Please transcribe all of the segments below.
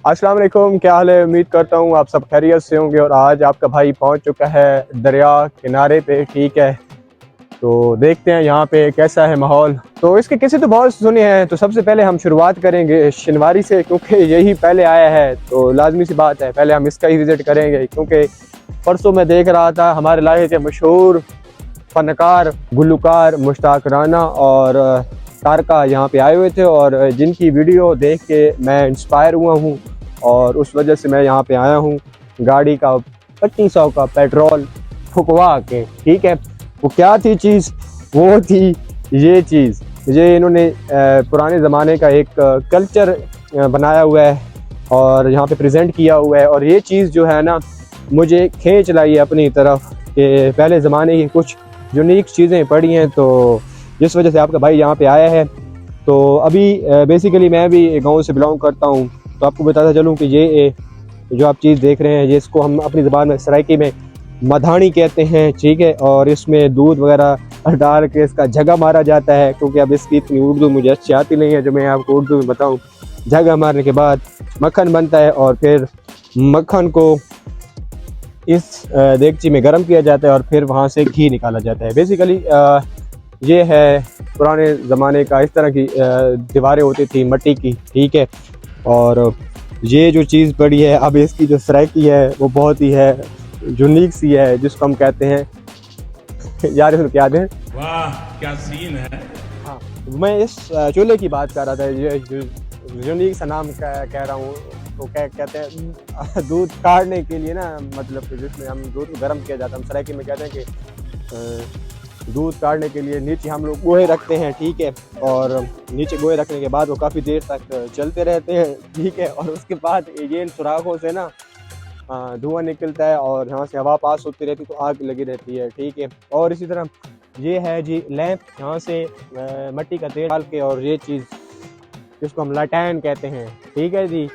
अस्सलाम वालेकुम, क्या हाल है। उम्मीद करता हूँ आप सब खैरियत से होंगे। और आज आपका भाई पहुँच चुका है दरिया किनारे पे, ठीक है। तो देखते हैं यहाँ पे कैसा है माहौल। तो इसके किस्से तो बहुत सुने हैं। तो सबसे पहले हम शुरुआत करेंगे शनिवारी से, क्योंकि यही पहले आया है तो लाजमी सी बात है पहले हम इसका ही विज़िट करेंगे। क्योंकि परसों मैं देख रहा था हमारे इलाके के मशहूर फनकार गुलकार मुश्ताक राना और तारका यहाँ पे आए हुए थे, और जिनकी वीडियो देख के मैं इंस्पायर हुआ हूँ और उस वजह से मैं यहाँ पे आया हूँ। गाड़ी का 2500 का पेट्रोल फुकवा के, ठीक है। वो क्या थी चीज़, वो थी ये चीज़। ये इन्होंने पुराने ज़माने का एक कल्चर बनाया हुआ है और यहाँ पे प्रेजेंट किया हुआ है। और ये चीज़ जो है ना मुझे खींच लाई है अपनी तरफ कि पहले ज़माने की कुछ यूनिक चीज़ें पड़ी हैं, तो जिस वजह से आपका भाई यहाँ पे आया है। तो अभी बेसिकली मैं भी गांव से बिलोंग करता हूँ, तो आपको बताता चलूँ कि ये जो आप चीज़ देख रहे हैं जिसको हम अपनी ज़बान में सराइकी में मधानी कहते हैं, ठीक है। और इसमें दूध वगैरह डाल के इसका झगा मारा जाता है, क्योंकि अब इसकी इतनी उर्दू मुझे अच्छी आती नहीं है जो मैं आपको उर्दू में बताऊँ। झगा मारने के बाद मक्खन बनता है और फिर मक्खन को इस देगची में गर्म किया जाता है और फिर वहाँ से घी निकाला जाता है। बेसिकली ये है पुराने ज़माने का, इस तरह की दीवारें होती थी मिट्टी की, ठीक है। और ये जो चीज़ पड़ी है अब इसकी जो सराइकी है वो बहुत ही है यूनिक सी है, जिसको हम कहते हैं यार इसमें क्या है, वाह क्या सीन है। हाँ, मैं इस चूल्हे की बात कर रहा था। ये यूनिक सा नाम कह रहा हूँ। तो क्या कहते हैं दूध काढ़ने के लिए ना, मतलब जिसमें हम दूध को गर्म किया जाता है, हम सराइकी में कहते हैं कि दूध काढ़ने के लिए नीचे हम लोग गोहे रखते हैं, ठीक है। और नीचे गोहे रखने के बाद वो काफ़ी देर तक चलते रहते हैं, ठीक है। और उसके बाद ये इन सुराखों से ना धुआं निकलता है और यहाँ से हवा पास होती रहती है तो आग लगी रहती है, ठीक है। और इसी तरह ये है जी लैंप, यहाँ से मिट्टी का तेल डाल के, और ये चीज़ जिसको हम लैटैन कहते हैं, ठीक है जी।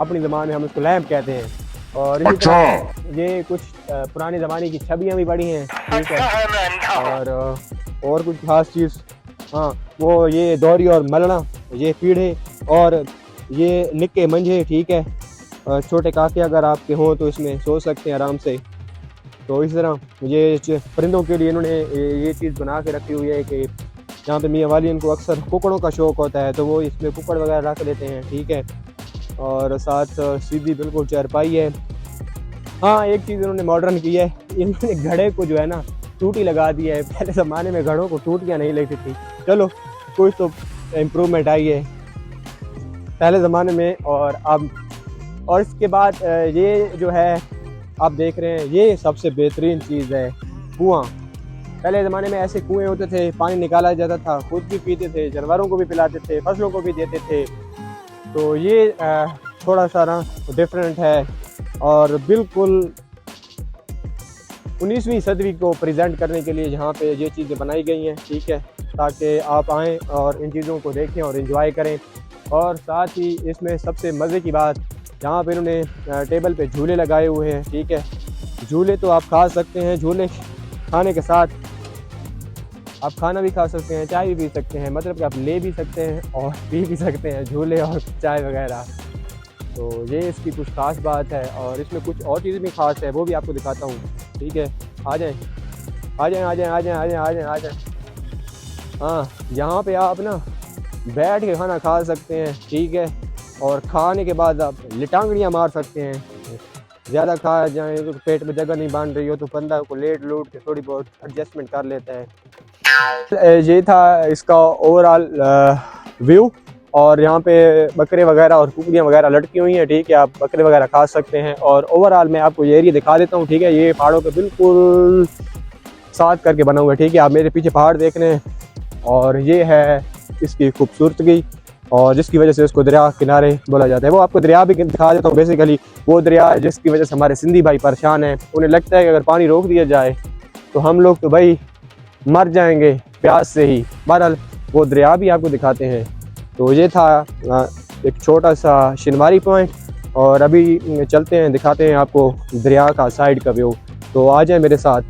अपनी ज़बान में हम उसको लैंप कहते हैं। और इसी तरह ये कुछ पुराने ज़माने की छवियाँ भी पड़ी हैं, ठीक है। और कुछ खास चीज़, हाँ, वो ये दौरी और मलना, ये पीढ़े और ये निक्के मंझे, ठीक है। छोटे काके अगर आपके हों तो इसमें सो सकते हैं आराम से। तो इस तरह ये परिंदों के लिए इन्होंने ये चीज़ बना के रखी हुई है कि जहाँ पे मियाँ वाली इनको अक्सर कुकड़ों का शौक़ होता है तो वो इसमें कुकड़ वगैरह रख लेते हैं, ठीक है। और साथ सीधी बिल्कुल चारपाई है। हाँ, एक चीज़ इन्होंने मॉडर्न की है, इन्होंने घड़े को जो है ना टूटी लगा दी है। पहले ज़माने में घड़ों को टूटियाँ नहीं लगती थी, चलो कुछ तो इम्प्रूवमेंट आई है पहले ज़माने में और अब। और इसके बाद ये जो है आप देख रहे हैं, ये सबसे बेहतरीन चीज़ है कुआँ। पहले ज़माने में ऐसे कुएँ होते थे, पानी निकाला जाता था, खुद भी पीते थे, जानवरों को भी पिलाते थे, फसलों को भी देते थे। तो ये थोड़ा सा ना डिफरेंट है और बिल्कुल 19वीं सदी को प्रेजेंट करने के लिए यहाँ पे ये चीज़ें बनाई गई हैं, ठीक है। ताकि आप आएँ और इन चीज़ों को देखें और एंजॉय करें। और साथ ही इसमें सबसे मज़े की बात, यहाँ पे इन्होंने टेबल पे झूले लगाए हुए हैं, ठीक है। झूले तो आप खा सकते हैं, झूले खाने के साथ आप खाना भी खा सकते हैं, चाय भी पी सकते हैं, मतलब कि आप ले भी सकते हैं और पी भी सकते हैं झूले और चाय वगैरह। तो ये इसकी कुछ ख़ास बात है। और इसमें कुछ और चीज़ें भी ख़ास है, वो भी आपको दिखाता हूँ, ठीक है। आ जाएं आ जाएं आ जाएं आ जाएं आ जाएं आ जाएं आ जाएं। हाँ, यहाँ पे आप ना बैठ के खाना खा सकते हैं, ठीक है। और खाने के बाद आप लिटांगड़ियाँ मार सकते हैं। ज़्यादा खा जाए तो पेट में जगह नहीं बन रही हो तो बंदा को लेट लूट के थोड़ी बहुत एडजस्टमेंट कर लेता है। ये था इसका ओवरऑल व्यू। और यहाँ पे बकरे वगैरह और कुकड़ियाँ वगैरह लटकी हुई हैं, ठीक है। आप बकरे वगैरह खा सकते हैं। और ओवरऑल मैं आपको ये एरिया दिखा देता हूँ, ठीक है। ये पहाड़ों पे बिल्कुल साथ करके बना हुआ है, ठीक है। आप मेरे पीछे पहाड़ देख रहे हैं और ये है इसकी खूबसूरती, और जिसकी वजह से इसको दरिया किनारे बोला जाता है। वो आपको दरिया भी दिखा देता हूँ। बेसिकली वो दरिया जिसकी वजह से हमारे सिंधी भाई परेशान हैं, उन्हें लगता है कि अगर पानी रोक दिया जाए तो हम लोग तो भाई मर जाएंगे प्यास से ही। बहरहाल वो दरिया भी आपको दिखाते हैं। तो ये था एक छोटा सा शनिवारी पॉइंट, और अभी चलते हैं, दिखाते हैं आपको दरिया का साइड का व्यू। तो आ जाए मेरे साथ।